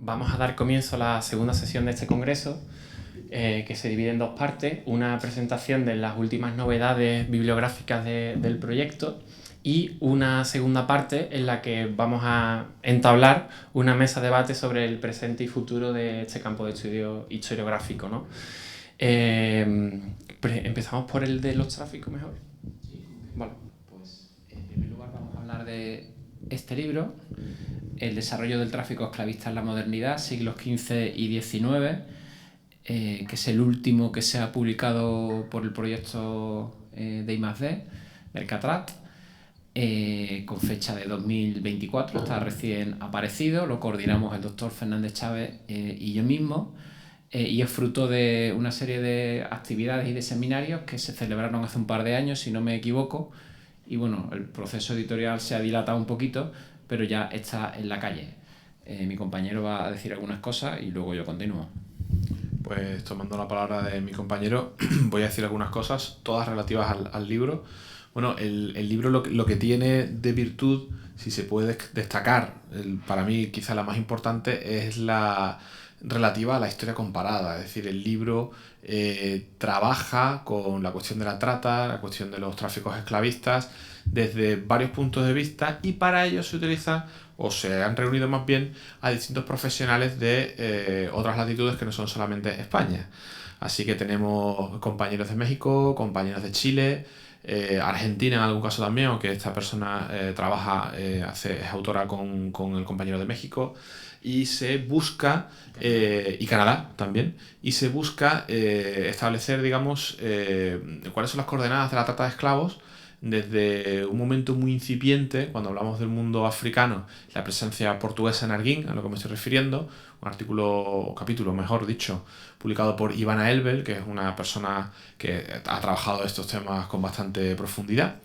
Vamos a dar comienzo a la segunda sesión de este congreso, que se divide en dos partes: una presentación de las últimas novedades bibliográficas del proyecto y una segunda parte en la que vamos a entablar una mesa de debate sobre el presente y futuro de este campo de estudio historiográfico, ¿no? Empezamos por el de los tráficos mejor. Vale. Pues en primer lugar vamos a hablar de este libro, El desarrollo del tráfico esclavista en la modernidad, siglos XV y XIX, que es el último que se ha publicado por el proyecto de I+D, del CATRAT, con fecha de 2024, está recién aparecido, lo coordinamos el doctor Fernández Chávez y yo mismo, y es fruto de una serie de actividades y de seminarios que se celebraron hace un par de años, si no me equivoco, y bueno, el proceso editorial se ha dilatado un poquito, pero ya está en la calle. Mi compañero va a decir algunas cosas y luego yo continúo. Pues tomando la palabra de mi compañero, voy a decir algunas cosas, todas relativas al libro. Bueno, el libro lo que tiene de virtud, si se puede destacar, para mí quizá la más importante, es la relativa a la historia comparada. Es decir, el libro trabaja con la cuestión de la trata, la cuestión de los tráficos esclavistas, desde varios puntos de vista, y para ello se utiliza, o se han reunido más bien, a distintos profesionales de otras latitudes que no son solamente España. Así que tenemos compañeros de México, compañeros de Chile, Argentina en algún caso también, aunque esta persona trabaja, es autora con el compañero de México, y se busca, y Canadá también, y se busca establecer, digamos, cuáles son las coordenadas de la trata de esclavos desde un momento muy incipiente, cuando hablamos del mundo africano, la presencia portuguesa en Arguín, a lo que me estoy refiriendo, un artículo, o capítulo, mejor dicho, publicado por Ivana Elbel, que es una persona que ha trabajado estos temas con bastante profundidad,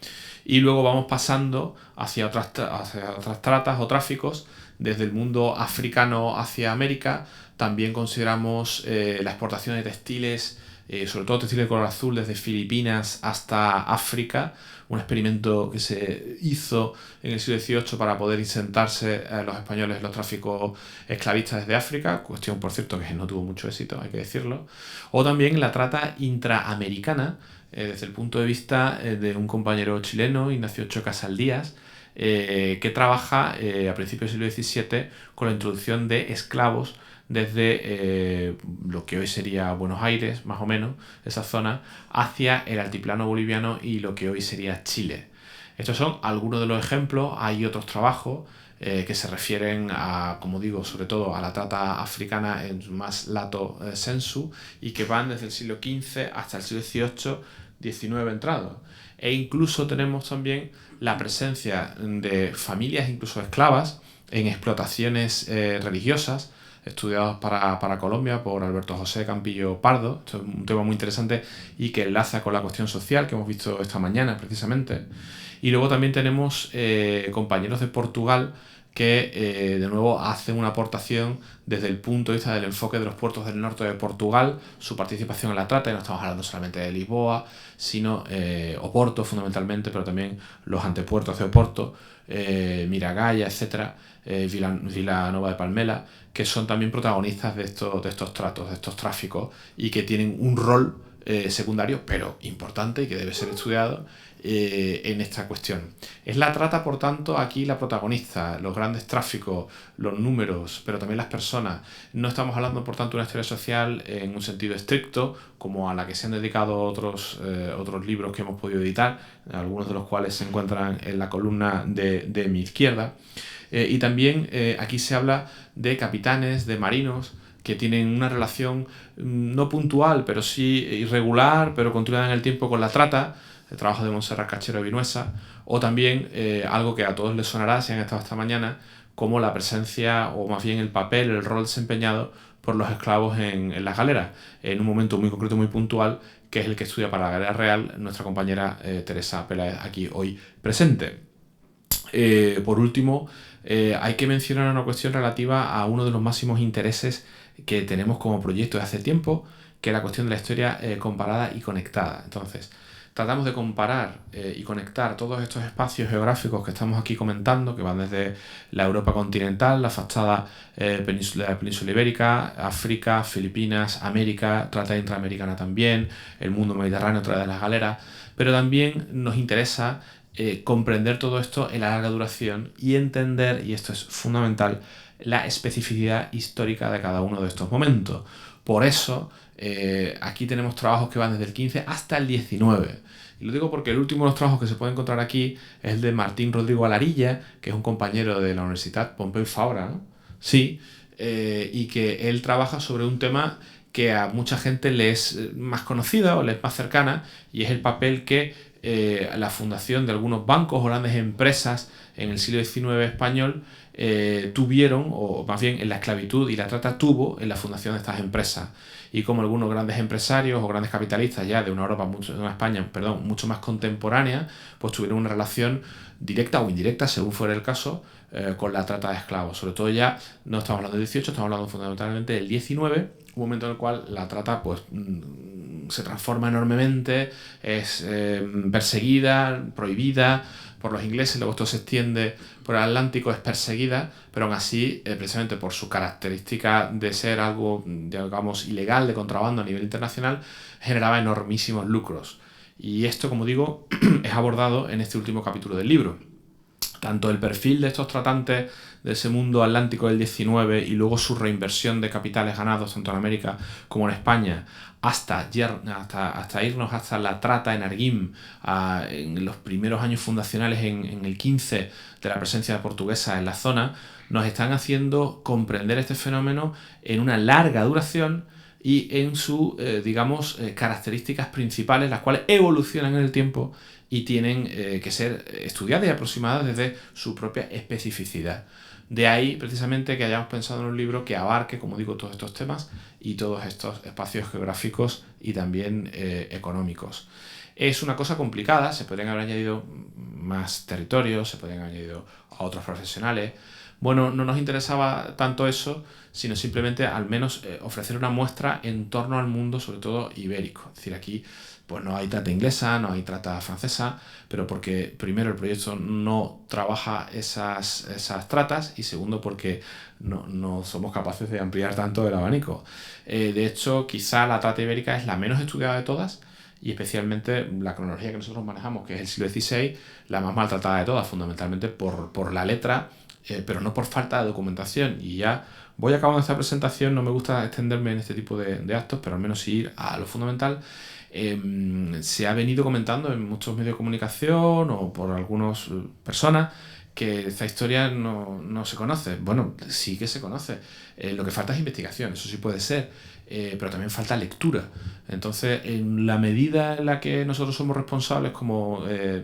y luego vamos pasando hacia otras tratas o tráficos, desde el mundo africano hacia América. También consideramos la exportación de textiles, sobre todo textiles de color azul, desde Filipinas hasta África, un experimento que se hizo en el siglo XVIII para poder insertarse los españoles en los tráficos esclavistas desde África, cuestión, por cierto, que no tuvo mucho éxito, hay que decirlo. O también la trata intraamericana, desde el punto de vista de un compañero chileno, Ignacio Choca Saldías, que trabaja a principios del siglo XVII con la introducción de esclavos desde lo que hoy sería Buenos Aires, más o menos, esa zona, hacia el altiplano boliviano y lo que hoy sería Chile. Estos son algunos de los ejemplos. Hay otros trabajos que se refieren a, como digo, sobre todo a la trata africana en más lato sensu, y que van desde el siglo XV hasta el siglo XVIII, XIX entrado. E incluso tenemos también la presencia de familias, incluso esclavas, en explotaciones religiosas, estudiados para Colombia por Alberto José Campillo Pardo. Esto es un tema muy interesante y que enlaza con la cuestión social que hemos visto esta mañana precisamente. Y luego también tenemos compañeros de Portugal que de nuevo hacen una aportación desde el punto de vista del enfoque de los puertos del norte de Portugal, su participación en la trata, y no estamos hablando solamente de Lisboa, sino Oporto fundamentalmente, pero también los antepuertos de Oporto, Miragaya, etcétera, Vilanova de Palmela, que son también protagonistas de estos tratos, de estos tráficos, y que tienen un rol secundario, pero importante, y que debe ser estudiado en esta cuestión. Es la trata, por tanto, aquí la protagonista, los grandes tráficos, los números, pero también las personas. No estamos hablando, por tanto, de una historia social en un sentido estricto, como a la que se han dedicado otros libros que hemos podido editar, algunos de los cuales se encuentran en la columna de mi izquierda. Y también aquí se habla de capitanes, de marinos, que tienen una relación no puntual, pero sí irregular, pero continuada en el tiempo con la trata, el trabajo de Montserrat Cachero Vinuesa, o también algo que a todos les sonará si han estado esta mañana, como la presencia, o más bien el papel, el rol desempeñado por los esclavos en las galeras, en un momento muy concreto, muy puntual, que es el que estudia para la Galera Real nuestra compañera Teresa Peláez, aquí hoy presente. Por último, hay que mencionar una cuestión relativa a uno de los máximos intereses que tenemos como proyecto de hace tiempo, que es la cuestión de la historia comparada y conectada. Entonces, tratamos de comparar y conectar todos estos espacios geográficos que estamos aquí comentando, que van desde la Europa continental, la fachada de la península ibérica, África, Filipinas, América, trata intraamericana también, el mundo mediterráneo a través de las galeras, pero también nos interesa comprender todo esto en la larga duración y entender, y esto es fundamental, la especificidad histórica de cada uno de estos momentos. Por eso, aquí tenemos trabajos que van desde el 15 hasta el 19. Y lo digo porque el último de los trabajos que se puede encontrar aquí es el de Martín Rodrigo Alarilla, que es un compañero de la Universidad Pompeu Fabra, ¿no? Sí, y que él trabaja sobre un tema que a mucha gente le es más conocida o le es más cercana, y es el papel que la fundación de algunos bancos o grandes empresas en el siglo XIX español tuvieron, o más bien en la esclavitud y la trata tuvo en la fundación de estas empresas, y como algunos grandes empresarios o grandes capitalistas ya de una Europa, de una España, perdón, mucho más contemporánea, pues tuvieron una relación directa o indirecta, según fuera el caso, con la trata de esclavos. Sobre todo ya no estamos hablando del 18, estamos hablando fundamentalmente del 19, un momento en el cual la trata pues se transforma enormemente, es perseguida, prohibida por los ingleses, luego esto se extiende por el Atlántico, es perseguida, pero aún así, precisamente por su característica de ser algo, digamos, ilegal, de contrabando a nivel internacional, generaba enormísimos lucros. Y esto, como digo, es abordado en este último capítulo del libro. Tanto el perfil de estos tratantes de ese mundo atlántico del 19 y luego su reinversión de capitales ganados tanto en América como en España, hasta irnos hasta la trata en Arguim, en los primeros años fundacionales en el 15 de la presencia portuguesa en la zona, nos están haciendo comprender este fenómeno en una larga duración y en sus, características principales, las cuales evolucionan en el tiempo y tienen que ser estudiadas y aproximadas desde su propia especificidad. De ahí, precisamente, que hayamos pensado en un libro que abarque, como digo, todos estos temas y todos estos espacios geográficos y también económicos. Es una cosa complicada, se podrían haber añadido más territorios, se podrían haber añadido a otros profesionales. Bueno, no nos interesaba tanto eso, sino simplemente al menos ofrecer una muestra en torno al mundo, sobre todo ibérico. Es decir, aquí pues no hay trata inglesa, no hay trata francesa, pero porque primero el proyecto no trabaja esas tratas y segundo porque no somos capaces de ampliar tanto el abanico. De hecho, quizá la trata ibérica es la menos estudiada de todas y especialmente la cronología que nosotros manejamos, que es el siglo XVI, la más maltratada de todas, fundamentalmente por la letra, pero no por falta de documentación. Y ya voy acabando esta presentación, no me gusta extenderme en este tipo de actos, pero al menos ir a lo fundamental. Se ha venido comentando en muchos medios de comunicación o por algunas personas que esta historia no se conoce. Bueno, sí que se conoce. Lo que falta es investigación, eso sí puede ser, pero también falta lectura. Entonces, en la medida en la que nosotros somos responsables como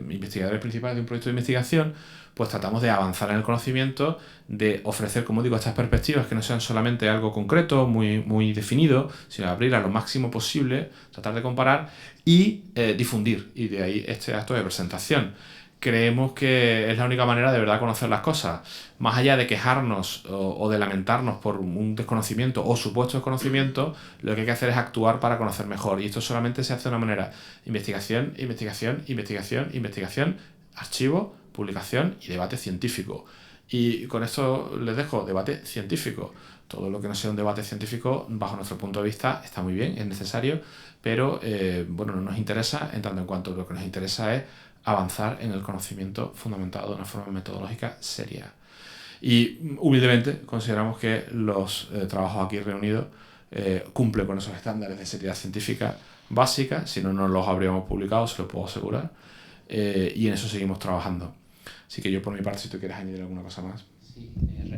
investigadores principales de un proyecto de investigación, pues tratamos de avanzar en el conocimiento, de ofrecer, como digo, estas perspectivas que no sean solamente algo concreto, muy, muy definido, sino abrir a lo máximo posible, tratar de comparar y difundir. Y de ahí este acto de presentación. Creemos que es la única manera de verdad conocer las cosas. Más allá de quejarnos o de lamentarnos por un desconocimiento o supuesto desconocimiento, lo que hay que hacer es actuar para conocer mejor. Y esto solamente se hace de una manera: investigación, investigación, investigación, investigación, archivo, publicación y debate científico. Y con esto les dejo debate científico. Todo lo que no sea un debate científico, bajo nuestro punto de vista, está muy bien, es necesario, pero no nos interesa en tanto en cuanto lo que nos interesa es avanzar en el conocimiento fundamentado de una forma metodológica seria. Y humildemente consideramos que los trabajos aquí reunidos cumplen con esos estándares de seriedad científica básica, si no los habríamos publicado, se lo puedo asegurar, y en eso seguimos trabajando. Así que yo por mi parte, si tú quieres añadir alguna cosa más. Sí,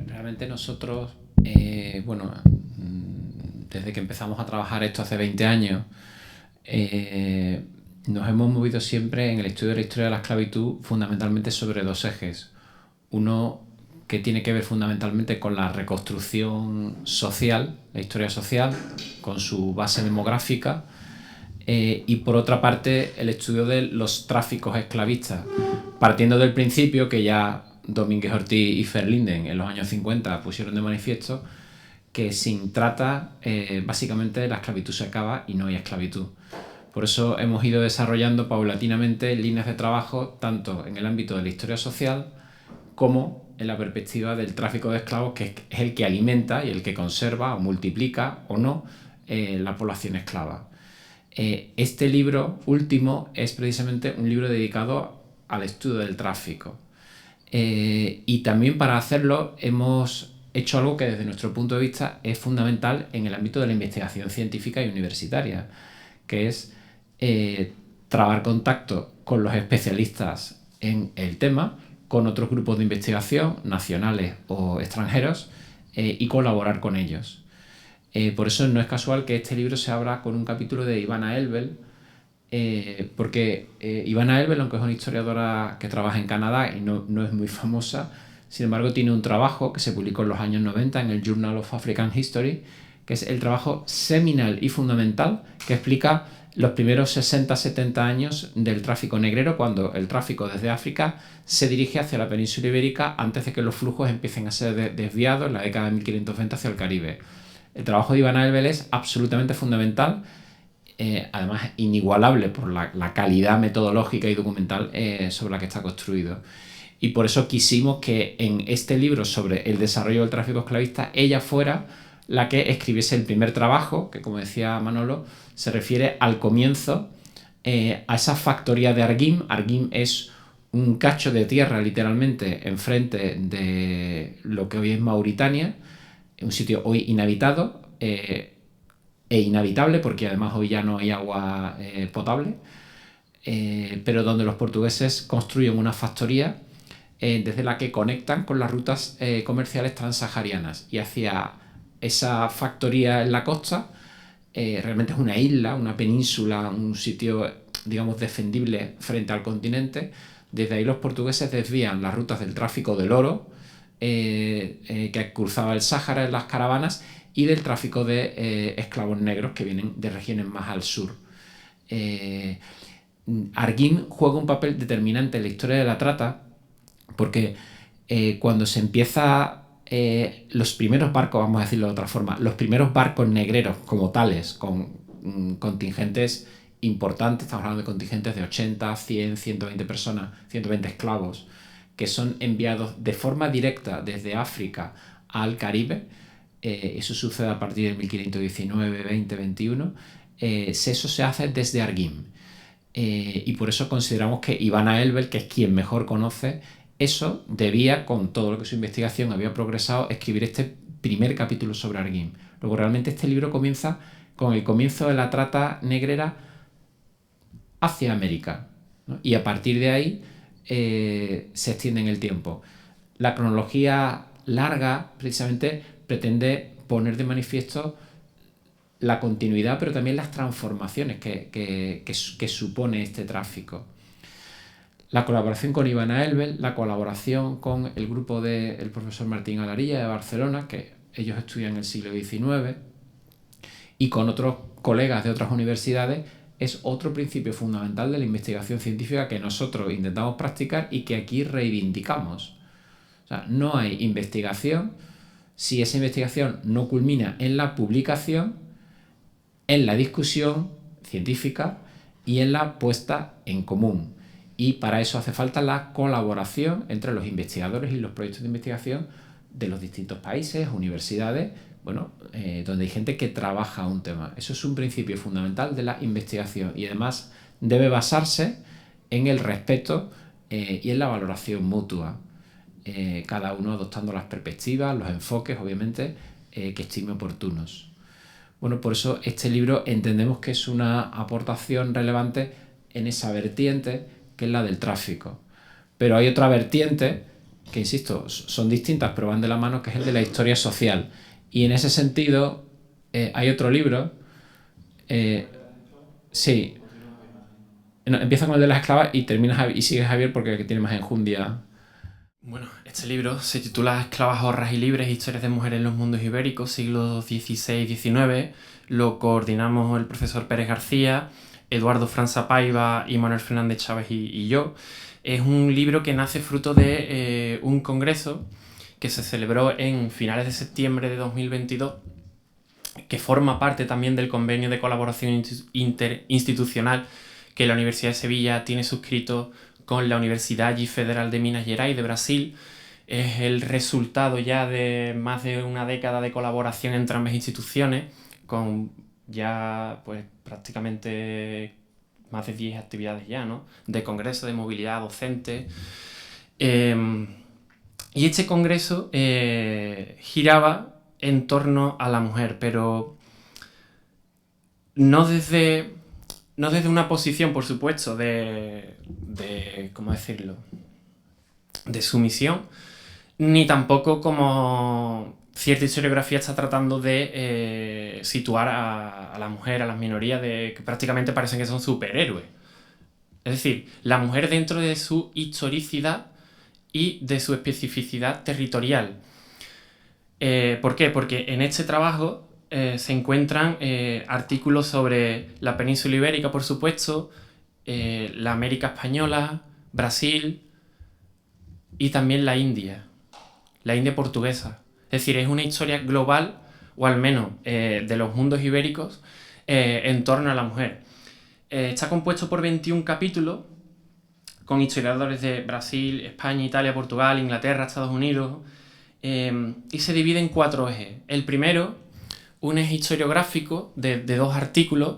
realmente nosotros, desde que empezamos a trabajar esto hace 20 años, nos hemos movido siempre en el estudio de la historia de la esclavitud fundamentalmente sobre dos ejes. Uno que tiene que ver fundamentalmente con la reconstrucción social, la historia social, con su base demográfica, y por otra parte el estudio de los tráficos esclavistas, partiendo del principio que ya Domínguez Ortiz y Verlinden en los años 50 pusieron de manifiesto que sin trata básicamente la esclavitud se acaba y no hay esclavitud. Por eso hemos ido desarrollando paulatinamente líneas de trabajo tanto en el ámbito de la historia social como en la perspectiva del tráfico de esclavos, que es el que alimenta y el que conserva o multiplica o no la población esclava. Este libro último es precisamente un libro dedicado al estudio del tráfico. Y también para hacerlo hemos hecho algo que desde nuestro punto de vista es fundamental en el ámbito de la investigación científica y universitaria, que es trabar contacto con los especialistas en el tema, con otros grupos de investigación, nacionales o extranjeros, y colaborar con ellos. Por eso no es casual que este libro se abra con un capítulo de Ivana Elbel, porque Ivana Elbel, aunque es una historiadora que trabaja en Canadá y no es muy famosa, sin embargo tiene un trabajo que se publicó en los años 90 en el Journal of African History, que es el trabajo seminal y fundamental que explica los primeros 60-70 años del tráfico negrero, cuando el tráfico desde África se dirige hacia la península ibérica antes de que los flujos empiecen a ser desviados en la década de 1520 hacia el Caribe. El trabajo de Ivana Elbel es absolutamente fundamental, además inigualable por la calidad metodológica y documental sobre la que está construido. Y por eso quisimos que en este libro sobre el desarrollo del tráfico esclavista ella fuera la que escribiese el primer trabajo, que como decía Manolo, se refiere al comienzo, a esa factoría de Arguim. Arguim es un cacho de tierra literalmente enfrente de lo que hoy es Mauritania, un sitio hoy inhabitado e inhabitable porque además hoy ya no hay agua potable, pero donde los portugueses construyen una factoría desde la que conectan con las rutas comerciales transsaharianas, y hacia esa factoría en la costa realmente es una isla, una península, un sitio digamos defendible frente al continente. Desde ahí los portugueses desvían las rutas del tráfico del oro que cruzaba el Sáhara en las caravanas y del tráfico de esclavos negros que vienen de regiones más al sur. Arguim juega un papel determinante en la historia de la trata porque cuando se empieza los primeros barcos, vamos a decirlo de otra forma, los primeros barcos negreros como tales, con contingentes importantes, estamos hablando de contingentes de 80, 100, 120 personas, 120 esclavos, que son enviados de forma directa desde África al Caribe, eso sucede a partir de 1519, 20, 21, eso se hace desde Arguim. Y por eso consideramos que Ivana Elbel, que es quien mejor conoce eso, debía, con todo lo que su investigación había progresado, escribir este primer capítulo sobre Arguim. Luego realmente este libro comienza con el comienzo de la trata negrera hacia América, ¿no? Y a partir de ahí se extiende en el tiempo. La cronología larga precisamente pretende poner de manifiesto la continuidad, pero también las transformaciones que supone este tráfico. La colaboración con Ivana Elbel, la colaboración con el grupo del profesor Martín Alarilla de Barcelona, que ellos estudian en el siglo XIX, y con otros colegas de otras universidades, es otro principio fundamental de la investigación científica que nosotros intentamos practicar y que aquí reivindicamos. O sea, no hay investigación si esa investigación no culmina en la publicación, en la discusión científica y en la puesta en común. Y para eso hace falta la colaboración entre los investigadores y los proyectos de investigación de los distintos países, universidades, donde hay gente que trabaja un tema. Eso es un principio fundamental de la investigación y además debe basarse en el respeto y en la valoración mutua, cada uno adoptando las perspectivas, los enfoques, obviamente, que estime oportunos. Bueno, por eso este libro entendemos que es una aportación relevante en esa vertiente que es la del tráfico. Pero hay otra vertiente que, insisto, son distintas pero van de la mano, que es el de la historia social. Y en ese sentido hay otro libro. Sí. No, empieza con el de las esclavas y sigue Javier porque tiene más enjundia. Bueno, este libro se titula Esclavas, horras y libres, historias de mujeres en los mundos ibéricos, siglos XVI-XIX. Lo coordinamos el profesor Pérez García, Eduardo Franza Paiva y Manuel Fernández Chávez y yo. Es un libro que nace fruto de un congreso que se celebró en finales de septiembre de 2022 que forma parte también del convenio de colaboración interinstitucional que la Universidad de Sevilla tiene suscrito con la Universidad allí Federal de Minas Gerais de Brasil. Es el resultado ya de más de una década de colaboración entre ambas instituciones, con ya pues prácticamente más de 10 actividades ya, ¿no? De congreso, de movilidad docente. Y este congreso giraba en torno a la mujer, pero no desde una posición, por supuesto, de ¿cómo decirlo?, de sumisión, ni tampoco como cierta historiografía está tratando de situar a la mujer, a las minorías, que prácticamente parecen que son superhéroes. Es decir, la mujer dentro de su historicidad y de su especificidad territorial. ¿Por qué? Porque en este trabajo se encuentran artículos sobre la península ibérica, por supuesto, la América española, Brasil y también la India portuguesa. Es decir, es una historia global, o al menos de los mundos ibéricos, en torno a la mujer. Está compuesto por 21 capítulos, con historiadores de Brasil, España, Italia, Portugal, Inglaterra, Estados Unidos, y se divide en 4 ejes. El primero, un eje historiográfico de 2 artículos,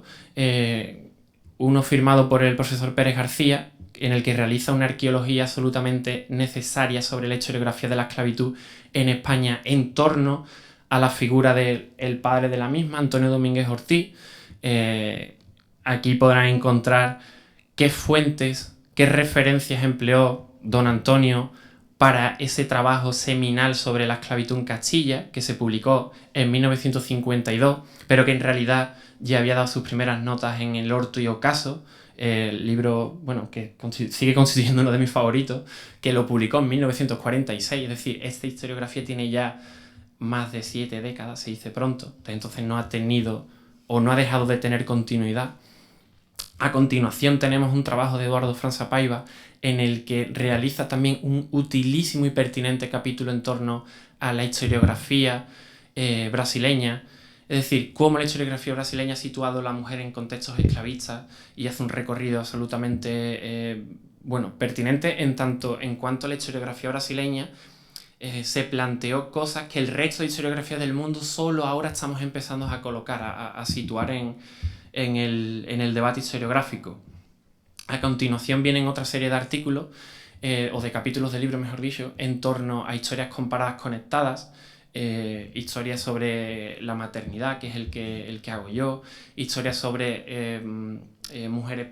uno firmado por el profesor Pérez García, en el que realiza una arqueología absolutamente necesaria sobre la historiografía de la esclavitud en España en torno a la figura del padre de la misma, Antonio Domínguez Ortiz. Aquí podrán encontrar qué fuentes, qué referencias empleó don Antonio para ese trabajo seminal sobre la esclavitud en Castilla, que se publicó en 1952, pero que en realidad ya había dado sus primeras notas en El Orto y Ocaso, el libro, bueno, que sigue constituyendo uno de mis favoritos, que lo publicó en 1946. Es decir, esta historiografía tiene ya más de 7 décadas, se dice pronto, entonces no ha tenido o no ha dejado de tener continuidad. A continuación tenemos un trabajo de Eduardo Franza Paiva, en el que realiza también un utilísimo y pertinente capítulo en torno a la historiografía brasileña. Es decir, cómo la historiografía brasileña ha situado a la mujer en contextos esclavistas, y hace un recorrido absolutamente pertinente en cuanto a la historiografía brasileña se planteó cosas que el resto de historiografías del mundo solo ahora estamos empezando a colocar, a situar en el debate historiográfico. A continuación vienen otra serie de artículos, o de capítulos de libros, mejor dicho, en torno a historias comparadas conectadas, historias sobre la maternidad, que es el que hago yo, historias sobre mujeres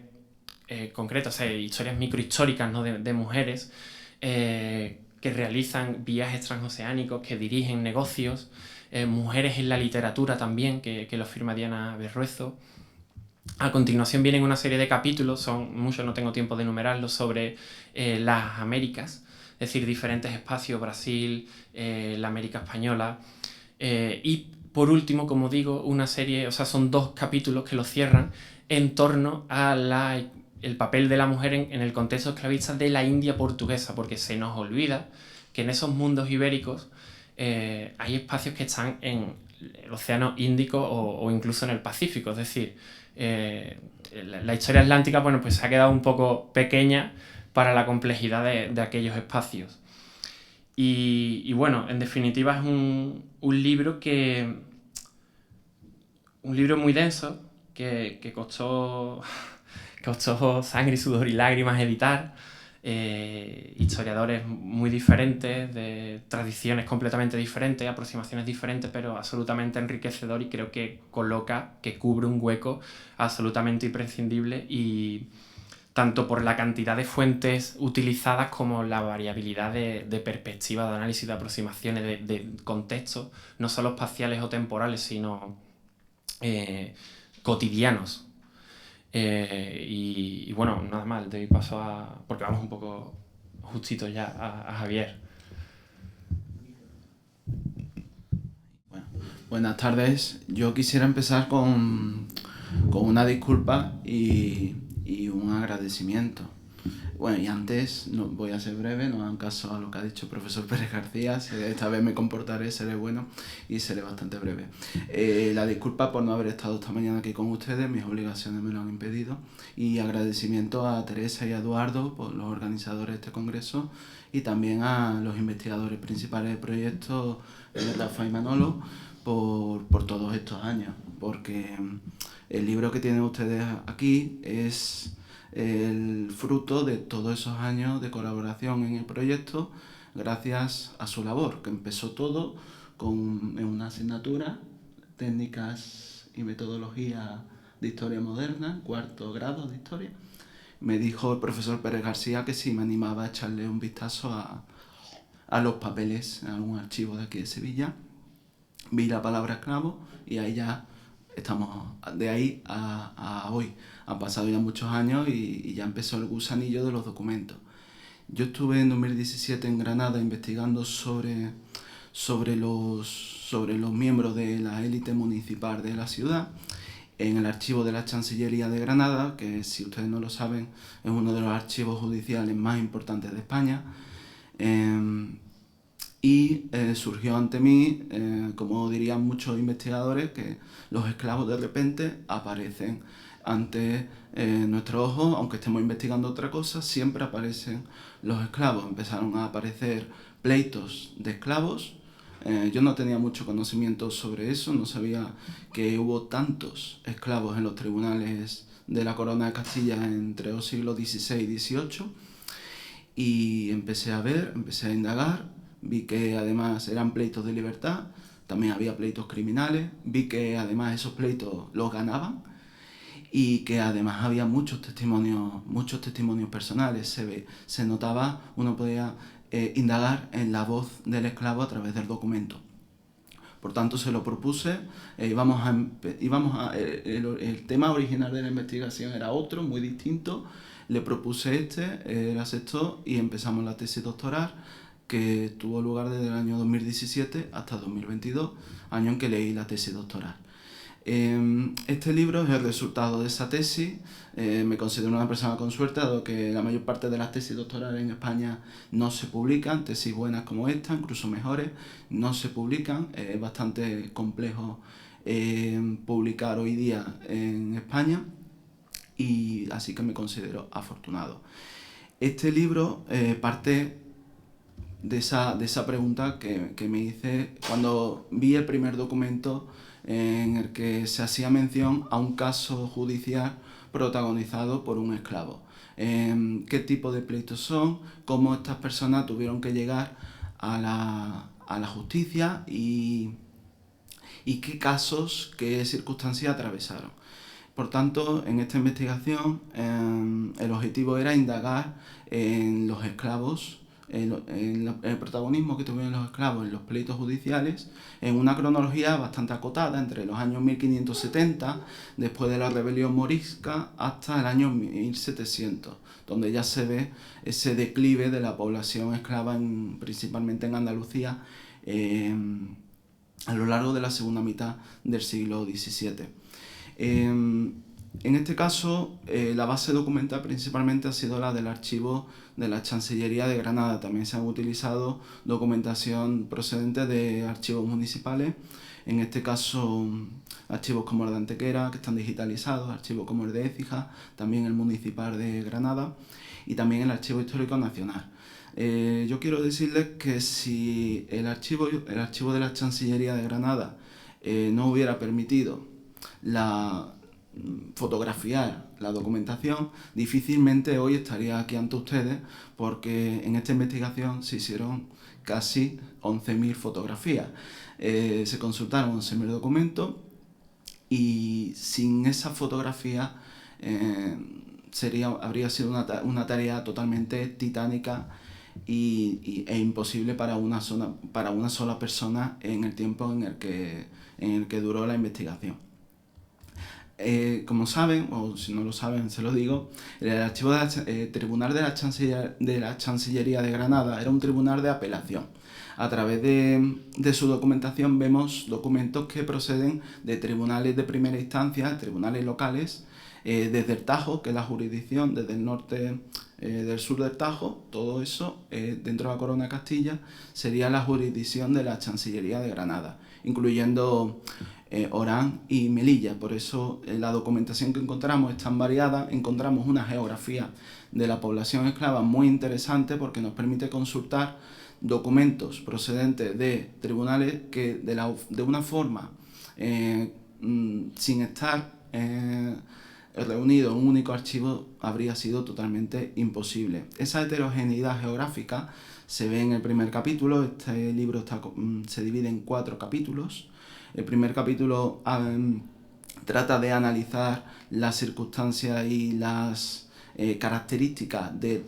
concretas, o sea, historias microhistóricas, ¿no?, de mujeres que realizan viajes transoceánicos, que dirigen negocios, mujeres en la literatura también, que lo firma Diana Berruezo. A continuación vienen una serie de capítulos, son muchos, no tengo tiempo de enumerarlos, sobre las Américas, es decir, diferentes espacios, Brasil, la América española, y por último, como digo, una serie, o sea, son 2 capítulos que lo cierran en torno a el papel de la mujer en el contexto esclavista de la India portuguesa, porque se nos olvida que en esos mundos ibéricos hay espacios que están en el Océano Índico o incluso en el Pacífico. Es decir, la historia atlántica, bueno, pues se ha quedado un poco pequeña para la complejidad de aquellos espacios. Y bueno, en definitiva es un libro muy denso, que costó sangre y sudor y lágrimas editar, historiadores muy diferentes, de tradiciones completamente diferentes, aproximaciones diferentes, pero absolutamente enriquecedor, y creo que cubre un hueco absolutamente imprescindible, y tanto por la cantidad de fuentes utilizadas como la variabilidad de perspectiva, de análisis, de aproximaciones, de contextos, no solo espaciales o temporales, sino cotidianos. Y bueno, nada más, doy paso porque vamos un poco justitos ya, a Javier. Bueno, buenas tardes. Yo quisiera empezar con una disculpa y un agradecimiento. Bueno, y antes, no, voy a ser breve, no hagan caso a lo que ha dicho el profesor Pérez García, esta vez me comportaré, seré bueno y seré bastante breve. La disculpa por no haber estado esta mañana aquí con ustedes, mis obligaciones me lo han impedido, y agradecimiento a Teresa y a Eduardo, por los organizadores de este congreso, y también a los investigadores principales del proyecto, Rafa y Manolo, por todos estos años, porque el libro que tienen ustedes aquí es el fruto de todos esos años de colaboración en el proyecto, gracias a su labor, que empezó todo en una asignatura, técnicas y metodología de historia moderna, cuarto grado de historia. Me dijo el profesor Pérez García que si me animaba a echarle un vistazo a los papeles, a un archivo de aquí de Sevilla. Vi la palabra esclavo y ahí ya estamos, de ahí a hoy. Han pasado ya muchos años y ya empezó el gusanillo de los documentos. Yo estuve en 2017 en Granada investigando sobre los miembros de la élite municipal de la ciudad, en el archivo de la Chancillería de Granada, que si ustedes no lo saben es uno de los archivos judiciales más importantes de España. Surgió ante mí, como dirían muchos investigadores, que los esclavos de repente aparecen ante nuestros ojos, aunque estemos investigando otra cosa, siempre aparecen los esclavos. Empezaron a aparecer pleitos de esclavos. Yo no tenía mucho conocimiento sobre eso, no sabía que hubo tantos esclavos en los tribunales de la Corona de Castilla entre los siglos XVI y XVIII. Y empecé a indagar, vi que además eran pleitos de libertad, también había pleitos criminales, vi que además esos pleitos los ganaban y que además había muchos testimonios personales. Se notaba, uno podía indagar en la voz del esclavo a través del documento. Por tanto, se lo propuse, el tema original de la investigación era otro, muy distinto. Le propuse él aceptó y empezamos la tesis doctoral, que tuvo lugar desde el año 2017 hasta 2022, año en que leí la tesis doctoral. Este libro es el resultado de esa tesis. Me considero una persona con suerte, dado que la mayor parte de las tesis doctorales en España no se publican, tesis buenas como esta, incluso mejores, no se publican. Es bastante complejo publicar hoy día en España, y así que me considero afortunado. Este libro parte de esa pregunta que me hice cuando vi el primer documento en el que se hacía mención a un caso judicial protagonizado por un esclavo. ¿Qué tipo de pleitos son? ¿Cómo estas personas tuvieron que llegar a la justicia? ¿Y qué casos, qué circunstancias atravesaron? Por tanto, en esta investigación el objetivo era indagar en los esclavos, en el protagonismo que tuvieron los esclavos en los pleitos judiciales, en una cronología bastante acotada entre los años 1570, después de la rebelión morisca, hasta el año 1700, donde ya se ve ese declive de la población esclava, principalmente en Andalucía, a lo largo de la segunda mitad del siglo XVII. En este caso, la base documental principalmente ha sido la del archivo de la Chancillería de Granada. También se han utilizado documentación procedente de archivos municipales, en este caso archivos como el de Antequera, que están digitalizados, archivos como el de Écija, también el municipal de Granada, y también el Archivo Histórico Nacional. Yo quiero decirles que si el archivo de la Chancillería de Granada no hubiera permitido fotografiar la documentación, difícilmente hoy estaría aquí ante ustedes, porque en esta investigación se hicieron casi 11.000 fotografías. Se consultaron 11.000 documentos, y sin esa fotografía habría sido una tarea totalmente titánica e imposible para una sola persona en el tiempo en el que duró la investigación. Como saben, o si no lo saben se lo digo, el archivo Tribunal de la Chancillería de Granada era un tribunal de apelación. A través de su documentación vemos documentos que proceden de tribunales de primera instancia, tribunales locales, desde el Tajo, que es la jurisdicción desde el norte del sur del Tajo, todo eso dentro de la Corona de Castilla sería la jurisdicción de la Chancillería de Granada, incluyendo Orán y Melilla. Por eso la documentación que encontramos es tan variada, encontramos una geografía de la población esclava muy interesante porque nos permite consultar documentos procedentes de tribunales que de una forma sin estar reunido en un único archivo habría sido totalmente imposible. Esa heterogeneidad geográfica se ve en el primer capítulo. Este libro se divide en 4 capítulos. El primer capítulo trata de analizar las circunstancias y las características de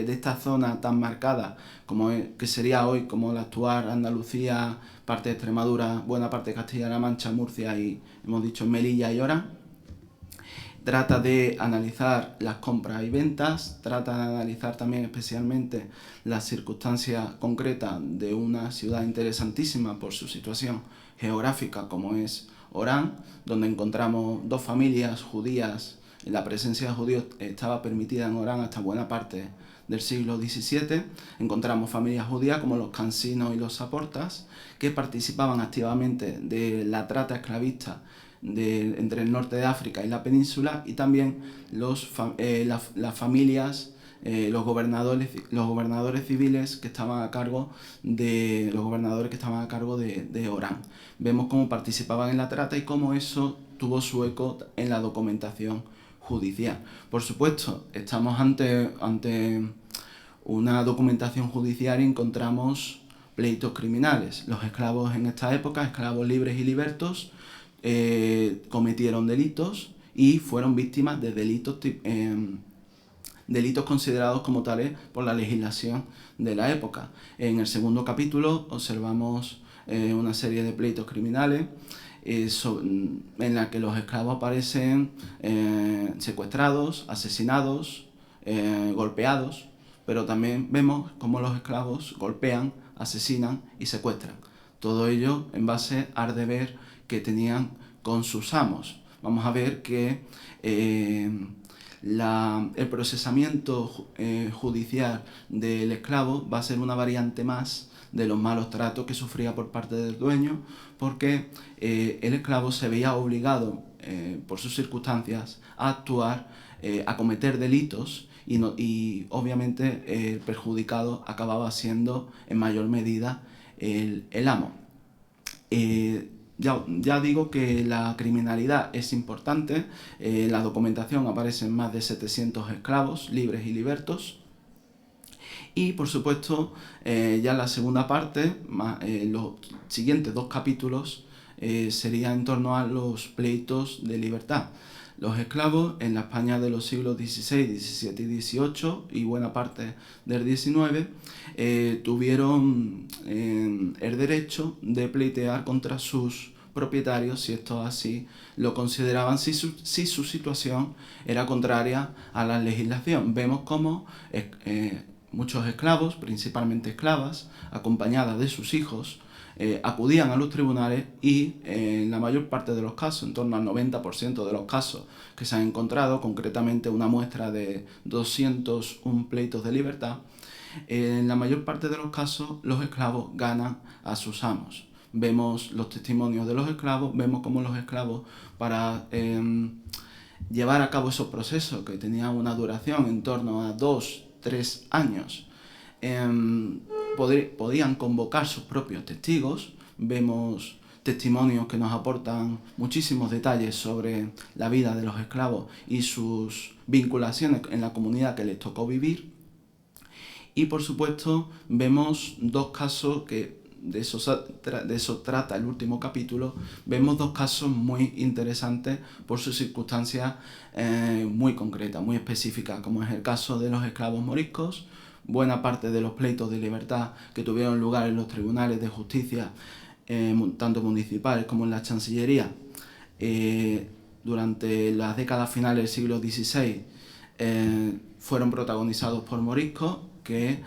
esta zona tan marcada que sería hoy como la actual Andalucía, parte de Extremadura, buena parte de Castilla-La Mancha, Murcia y, hemos dicho, Melilla y Orán. Trata de analizar las compras y ventas, trata de analizar también especialmente las circunstancias concretas de una ciudad interesantísima por su situación geográfica como es Orán, donde encontramos 2 familias judías. La presencia de judíos estaba permitida en Orán hasta buena parte del siglo XVII. Encontramos familias judías como los cansinos y los saportas, que participaban activamente de la trata esclavista entre el norte de África y la península, y también las familias, los gobernadores civiles que estaban a cargo de Orán. Vemos cómo participaban en la trata y cómo eso tuvo su eco en la documentación judicial. Por supuesto, estamos ante una documentación judicial y encontramos pleitos criminales. Los esclavos en esta época, esclavos libres y libertos, cometieron delitos y fueron víctimas de delitos considerados como tales por la legislación de la época. En el segundo capítulo observamos una serie de pleitos criminales en la que los esclavos aparecen secuestrados, asesinados, golpeados, pero también vemos cómo los esclavos golpean, asesinan y secuestran. Todo ello en base al deber que tenían con sus amos. Vamos a ver que el procesamiento judicial del esclavo va a ser una variante más de los malos tratos que sufría por parte del dueño, porque el esclavo se veía obligado por sus circunstancias a actuar, a cometer delitos y obviamente el perjudicado acababa siendo en mayor medida el amo. Ya digo que la criminalidad es importante. En la documentación aparecen más de 700 esclavos libres y libertos. Y por supuesto, ya la segunda parte, los siguientes 2 capítulos, sería en torno a los pleitos de libertad. Los esclavos en la España de los siglos XVI, XVII y XVIII y buena parte del XIX tuvieron el derecho de pleitear contra sus propietarios si estos así lo consideraban, si su situación era contraria a la legislación. Vemos cómo muchos esclavos, principalmente esclavas, acompañadas de sus hijos, acudían a los tribunales y en la mayor parte de los casos, en torno al 90% de los casos que se han encontrado, concretamente una muestra de 201 pleitos de libertad, en la mayor parte de los casos los esclavos ganan a sus amos. Vemos los testimonios de los esclavos, vemos cómo los esclavos para llevar a cabo esos procesos que tenían una duración en torno a 2-3 años, podían convocar sus propios testigos. Vemos testimonios que nos aportan muchísimos detalles sobre la vida de los esclavos y sus vinculaciones en la comunidad que les tocó vivir. Y por supuesto vemos 2 casos que de eso trata el último capítulo. Vemos 2 casos muy interesantes por sus circunstancias muy concretas, muy específicas, como es el caso de los esclavos moriscos. Buena parte de los pleitos de libertad que tuvieron lugar en los tribunales de justicia, tanto municipales como en la Chancillería, durante las décadas finales del siglo XVI, fueron protagonizados por moriscos que,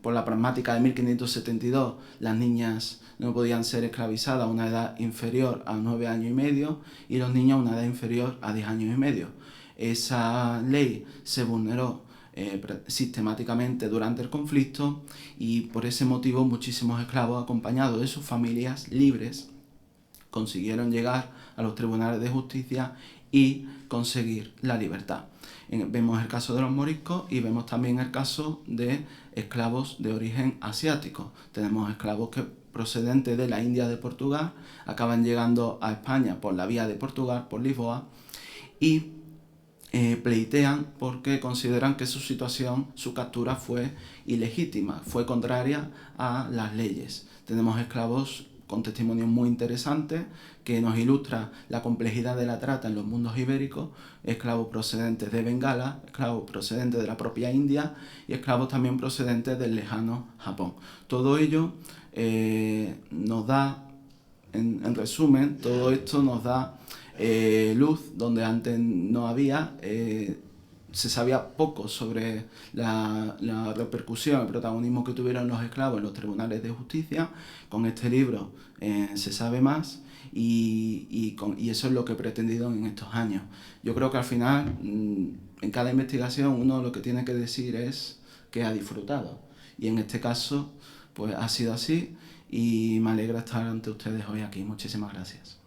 por la pragmática de 1572, las niñas no podían ser esclavizadas a una edad inferior a 9 años y medio y los niños a una edad inferior a 10 años y medio. esa ley se vulneró sistemáticamente durante el conflicto, y por ese motivo muchísimos esclavos, acompañados de sus familias libres, consiguieron llegar a los tribunales de justicia y conseguir la libertad. Vemos el caso de los moriscos y vemos también el caso de esclavos de origen asiático. Tenemos esclavos que procedentes de la India de Portugal acaban llegando a España por la vía de Portugal, por Lisboa, y pleitean porque consideran que su situación, su captura fue ilegítima, fue contraria a las leyes. Tenemos esclavos con testimonios muy interesantes que nos ilustra la complejidad de la trata en los mundos ibéricos, esclavos procedentes de Bengala, esclavos procedentes de la propia India y esclavos también procedentes del lejano Japón. Todo ello nos da, en resumen, todo esto nos da luz donde antes no había. Se sabía poco sobre la repercusión, el protagonismo que tuvieron los esclavos en los tribunales de justicia. Con este libro se sabe más, y eso es lo que he pretendido en estos años. Yo creo que al final, en cada investigación, uno lo que tiene que decir es que ha disfrutado. Y en este caso, pues ha sido así, y me alegra estar ante ustedes hoy aquí. Muchísimas gracias.